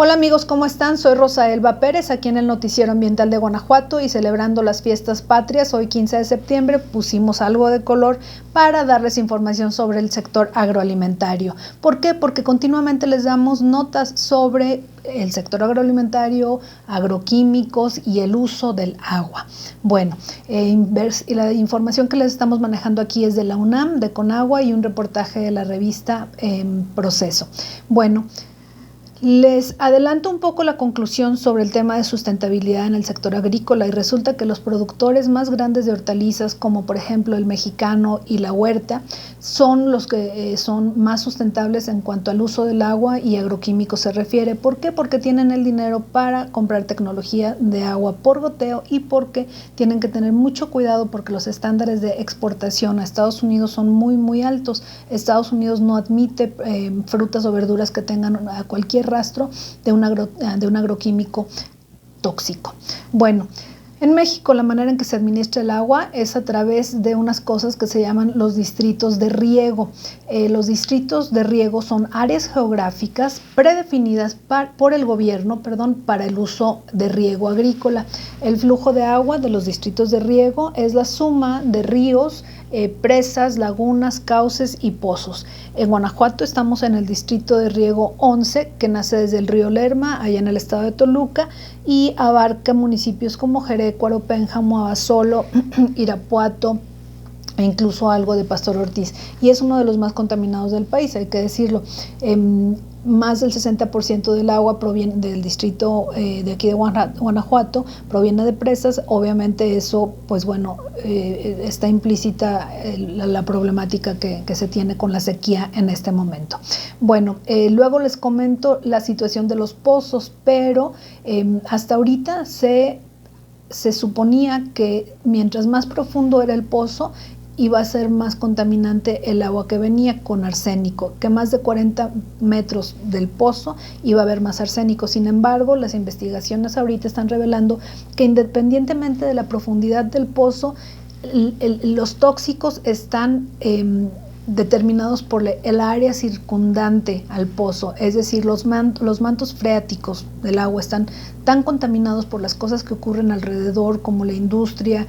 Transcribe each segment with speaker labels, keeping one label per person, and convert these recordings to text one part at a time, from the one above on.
Speaker 1: Hola amigos, ¿cómo están? Soy Rosa Elba Pérez, aquí en el Noticiero Ambiental de Guanajuato, y celebrando las fiestas patrias, hoy 15 de septiembre, pusimos algo de color para darles información sobre el sector agroalimentario. ¿Por qué? Porque continuamente les damos notas sobre el sector agroalimentario, agroquímicos y el uso del agua. Bueno, la información que les estamos manejando aquí es de la UNAM, de Conagua, y un reportaje de la revista Proceso. Bueno, les adelanto un poco la conclusión sobre el tema de sustentabilidad en el sector agrícola, y resulta que los productores más grandes de hortalizas, como por ejemplo el mexicano y la huerta, son los que son más sustentables en cuanto al uso del agua y agroquímicos se refiere. ¿Por qué? Porque tienen el dinero para comprar tecnología de agua por goteo, y porque tienen que tener mucho cuidado porque los estándares de exportación a Estados Unidos son muy altos. Estados Unidos no admite frutas o verduras que tengan cualquier rastro de un agroquímico tóxico. Bueno, en México la manera en que se administra el agua es a través de unas cosas que se llaman los distritos de riego. Los distritos de riego son áreas geográficas predefinidas por el gobierno, para el uso de riego agrícola. El flujo de agua de los distritos de riego es la suma de ríos, presas, lagunas, cauces y pozos. En Guanajuato estamos en el distrito de riego 11, que nace desde el río Lerma, allá en el estado de Toluca, y abarca municipios como Jerécuaro, Pénjamo, Abasolo, Irapuato, e incluso algo de Pastor Ortiz, y es uno de los más contaminados del país, hay que decirlo. Más del 60% del agua proviene del distrito de aquí de Guanajuato, proviene de presas. Obviamente eso, pues bueno, está implícita la problemática que se tiene con la sequía en este momento. Bueno, luego les comento la situación de los pozos, pero hasta ahorita se suponía que mientras más profundo era el pozo, iba a ser más contaminante el agua que venía con arsénico, que más de 40 metros del pozo iba a haber más arsénico. Sin embargo, las investigaciones ahorita están revelando que independientemente de la profundidad del pozo, los tóxicos están determinados por el área circundante al pozo, es decir, los mantos freáticos del agua están tan contaminados por las cosas que ocurren alrededor, como la industria,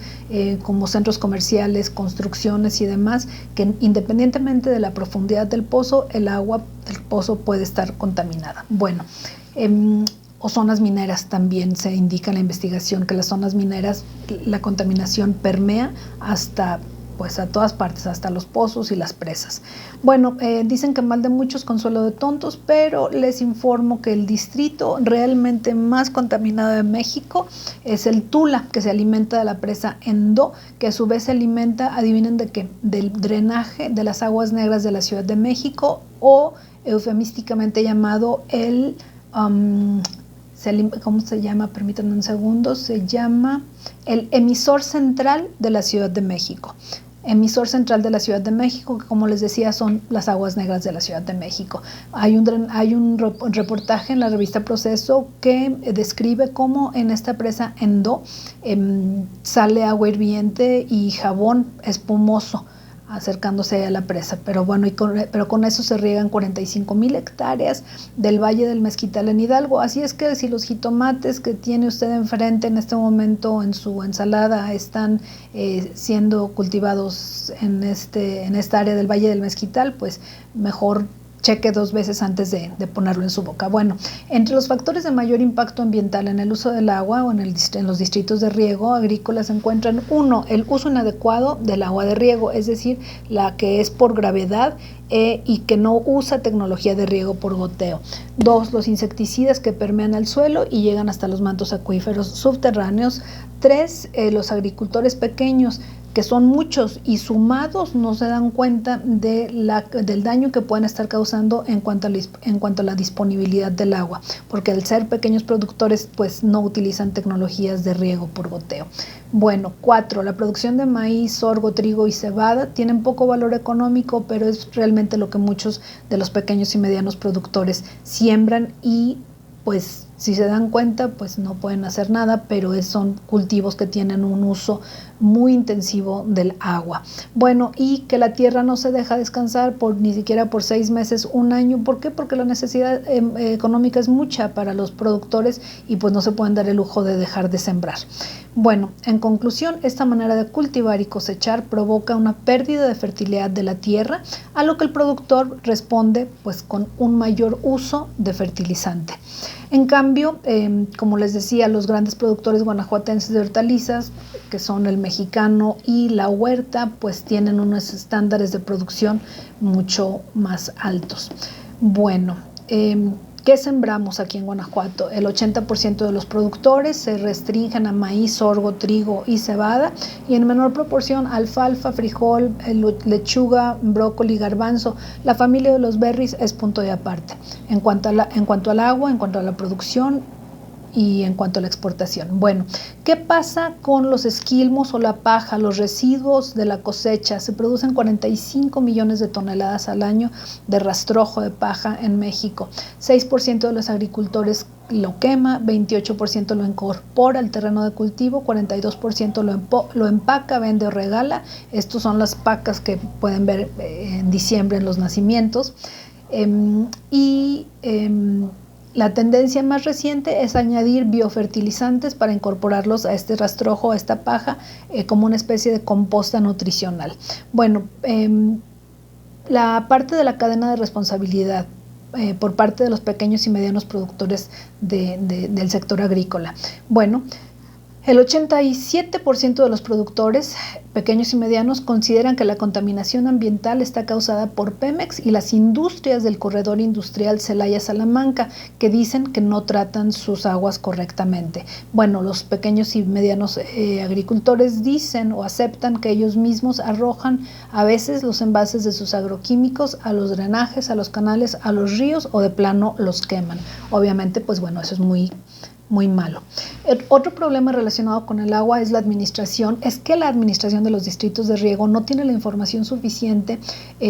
Speaker 1: como centros comerciales, construcciones y demás, que independientemente de la profundidad del pozo, el agua del pozo puede estar contaminada. Bueno, o zonas mineras también se indica en la investigación que las zonas mineras, la contaminación permea hasta a todas partes, hasta los pozos y las presas. Bueno, dicen que mal de muchos, consuelo de tontos, pero les informo que el distrito realmente más contaminado de México es el Tula, que se alimenta de la presa Endó, que a su vez se alimenta, adivinen de qué, del drenaje de las aguas negras de la Ciudad de México, o eufemísticamente llamado el ¿cómo se llama? Permítanme un segundo. Se llama el emisor central de la Ciudad de México. Emisor central de la Ciudad de México, que como les decía son las aguas negras de la Ciudad de México. Hay un reportaje en la revista Proceso que describe cómo en esta presa Endó sale agua hirviente y jabón espumoso acercándose a la presa, pero bueno, pero con eso se riegan 45,000 hectáreas del Valle del Mezquital en Hidalgo. Así es que si los jitomates que tiene usted enfrente en este momento en su ensalada están siendo cultivados en esta área del Valle del Mezquital, pues mejor cheque 2 veces antes de ponerlo en su boca. Bueno, entre los factores de mayor impacto ambiental en el uso del agua o en los distritos de riego agrícola se encuentran: 1, el uso inadecuado del agua de riego, es decir, la que es por gravedad y que no usa tecnología de riego por goteo. 2, los insecticidas que permean el suelo y llegan hasta los mantos acuíferos subterráneos. 3, los agricultores pequeños, que son muchos y sumados no se dan cuenta del daño que pueden estar causando en cuanto a la disponibilidad del agua, porque al ser pequeños productores pues no utilizan tecnologías de riego por goteo. Bueno, 4, la producción de maíz, sorgo, trigo y cebada tienen poco valor económico, pero es realmente lo que muchos de los pequeños y medianos productores siembran y pues si se dan cuenta, pues no pueden hacer nada, pero son cultivos que tienen un uso muy intensivo del agua. Bueno, y que la tierra no se deja descansar ni siquiera por 6 meses, un año. ¿Por qué? Porque la necesidad económica es mucha para los productores y pues no se pueden dar el lujo de dejar de sembrar. Bueno, en conclusión, esta manera de cultivar y cosechar provoca una pérdida de fertilidad de la tierra, a lo que el productor responde pues con un mayor uso de fertilizante. En cambio, como les decía, los grandes productores guanajuatenses de hortalizas, que son el Mexicano y La Huerta, pues tienen unos estándares de producción mucho más altos. Bueno, ¿qué sembramos aquí en Guanajuato? El 80% de los productores se restringen a maíz, sorgo, trigo y cebada, y en menor proporción alfalfa, frijol, lechuga, brócoli, garbanzo. La familia de los berries es punto y aparte. En cuanto al agua, en cuanto a la producción y en cuanto a la exportación. Bueno, ¿qué pasa con los esquilmos o la paja, los residuos de la cosecha? Se producen 45 millones de toneladas al año de rastrojo de paja en México. 6% de los agricultores lo quema, 28% lo incorpora al terreno de cultivo, 42% lo empaca, vende o regala. Estos son las pacas que pueden ver en diciembre en los nacimientos. La tendencia más reciente es añadir biofertilizantes para incorporarlos a este rastrojo, a esta paja, como una especie de composta nutricional. Bueno, la parte de la cadena de responsabilidad por parte de los pequeños y medianos productores del sector agrícola. Bueno, el 87% de los productores pequeños y medianos consideran que la contaminación ambiental está causada por Pemex y las industrias del corredor industrial Celaya-Salamanca, que dicen que no tratan sus aguas correctamente. Bueno, los pequeños y medianos agricultores dicen o aceptan que ellos mismos arrojan a veces los envases de sus agroquímicos a los drenajes, a los canales, a los ríos, o de plano los queman. Obviamente, pues bueno, eso es muy malo. Otro problema relacionado con el agua es la administración. Es que la administración de los distritos de riego no tiene la información suficiente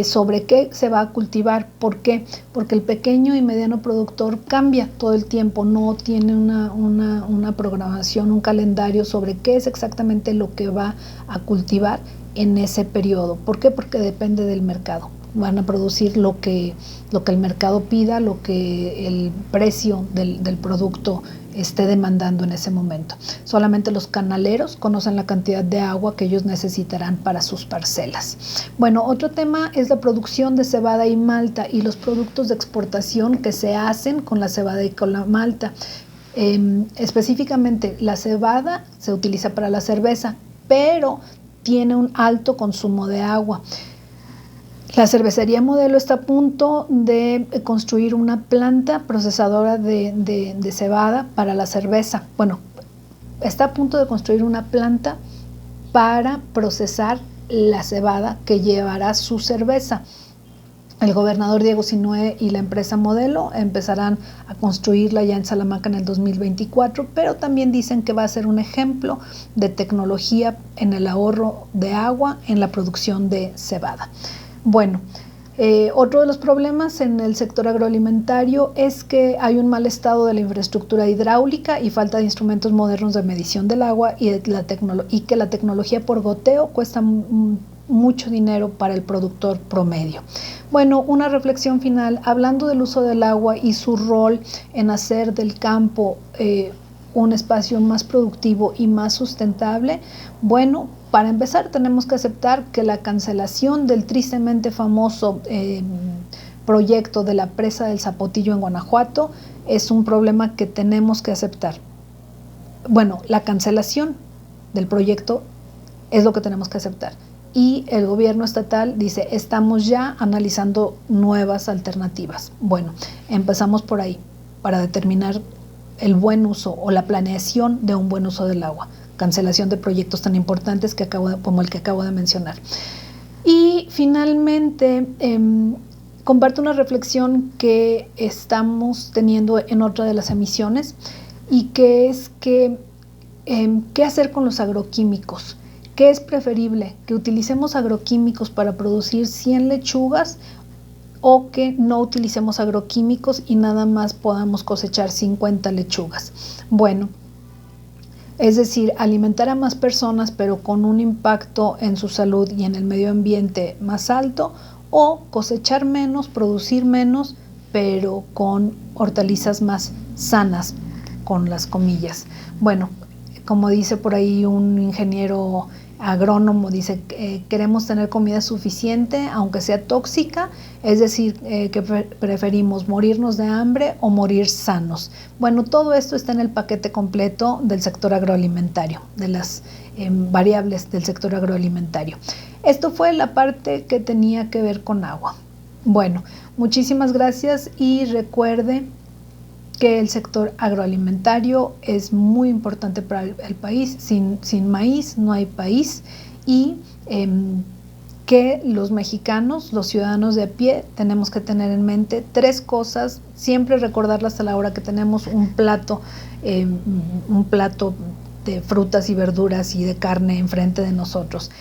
Speaker 1: sobre qué se va a cultivar. ¿Por qué? Porque el pequeño y mediano productor cambia todo el tiempo, no tiene una programación, un calendario sobre qué es exactamente lo que va a cultivar en ese periodo. ¿Por qué? Porque depende del mercado. Van a producir lo que el mercado pida, lo que el precio del producto esté demandando en ese momento. Solamente los canaleros conocen la cantidad de agua que ellos necesitarán para sus parcelas. Bueno, otro tema es la producción de cebada y malta y los productos de exportación que se hacen con la cebada y con la malta. Específicamente, la cebada se utiliza para la cerveza, pero tiene un alto consumo de agua. La cervecería Modelo está a punto de construir una planta procesadora de cebada para la cerveza. Bueno, está a punto de construir una planta para procesar la cebada que llevará su cerveza. El gobernador Diego Sinue y la empresa Modelo empezarán a construirla ya en Salamanca en el 2024, pero también dicen que va a ser un ejemplo de tecnología en el ahorro de agua en la producción de cebada. Bueno, otro de los problemas en el sector agroalimentario es que hay un mal estado de la infraestructura hidráulica y falta de instrumentos modernos de medición del agua y que la tecnología por goteo cuesta mucho dinero para el productor promedio. Bueno, una reflexión final, hablando del uso del agua y su rol en hacer del campo un espacio más productivo y más sustentable. Bueno, para empezar tenemos que aceptar que la cancelación del tristemente famoso proyecto de la presa del Zapotillo en Guanajuato es un problema que tenemos que aceptar. Bueno, la cancelación del proyecto es lo que tenemos que aceptar. Y el gobierno estatal dice, estamos ya analizando nuevas alternativas. Bueno, empezamos por ahí, para determinar el buen uso o la planeación de un buen uso del agua. Cancelación de proyectos tan importantes como el que acabo de mencionar. Y finalmente, comparto una reflexión que estamos teniendo en otra de las emisiones, y que es que, ¿qué hacer con los agroquímicos? ¿Qué es preferible? ¿Que utilicemos agroquímicos para producir 100 lechugas o que no utilicemos agroquímicos y nada más podamos cosechar 50 lechugas. Bueno, es decir, alimentar a más personas pero con un impacto en su salud y en el medio ambiente más alto, o cosechar menos, producir menos, pero con hortalizas más sanas, con las comillas. Bueno, como dice por ahí un ingeniero agrónomo, dice queremos tener comida suficiente aunque sea tóxica, es decir, que preferimos morirnos de hambre o morir sanos. Bueno, todo esto está en el paquete completo del sector agroalimentario, de las variables del sector agroalimentario. Esto fue la parte que tenía que ver con agua. Bueno, muchísimas gracias y recuerde que el sector agroalimentario es muy importante para el país. Sin maíz no hay país, y que los mexicanos, los ciudadanos de a pie, tenemos que tener en mente 3 cosas, siempre recordarlas a la hora que tenemos un plato de frutas y verduras y de carne enfrente de nosotros,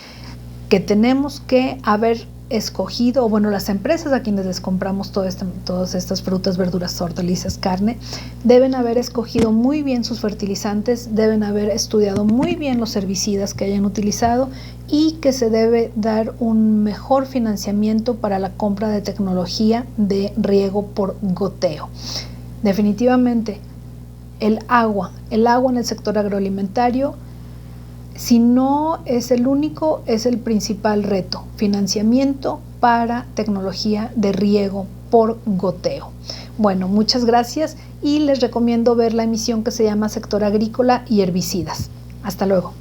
Speaker 1: que tenemos que haber escogido, o bueno, las empresas a quienes les compramos todas estas frutas, verduras, hortalizas, carne, deben haber escogido muy bien sus fertilizantes, deben haber estudiado muy bien los herbicidas que hayan utilizado, y que se debe dar un mejor financiamiento para la compra de tecnología de riego por goteo. Definitivamente, el agua en el sector agroalimentario, si no es el único, es el principal reto: financiamiento para tecnología de riego por goteo. Bueno, muchas gracias y les recomiendo ver la emisión que se llama Sector Agrícola y Herbicidas. Hasta luego.